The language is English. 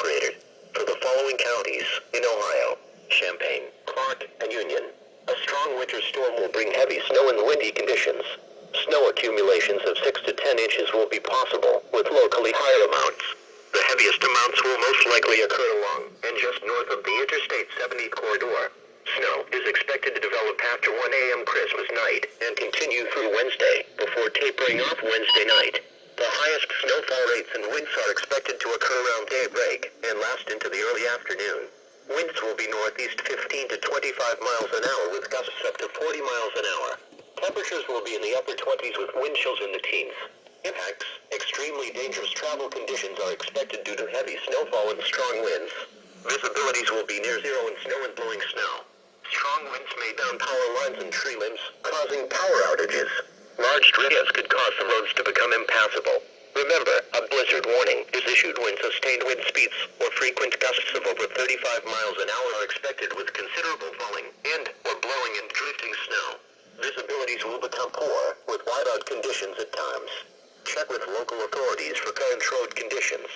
operated. For the following counties in Ohio: Champaign, Clark, and Union. A strong winter storm will bring heavy snow and windy conditions. Snow accumulations of 6 to 10 inches will be possible, with locally higher amounts. The heaviest amounts will most likely occur along and just north of the Interstate 70 corridor. Snow is expected to develop after 1 a.m. Christmas night and continue through Wednesday, before tapering off Wednesday night. The highest snowfall rates and winds are expected to occur around daybreak and last into the early afternoon. Winds will be northeast 15 to 25 miles an hour with gusts up to 40 miles an hour. Temperatures will be in the upper 20s with wind chills in the teens. Impacts: extremely dangerous travel conditions are expected due to heavy snowfall and strong winds. Visibilities will be near zero in snow and blowing snow. Strong winds may down power lines and tree limbs, causing power outages. Large drifts could cause the roads to become impassable. Remember, a blizzard warning is issued when sustained wind speeds or frequent gusts of over 35 miles an hour are expected with considerable falling and or blowing and drifting snow. Visibilities will become poor, with whiteout conditions at times. Check with local authorities for current road conditions.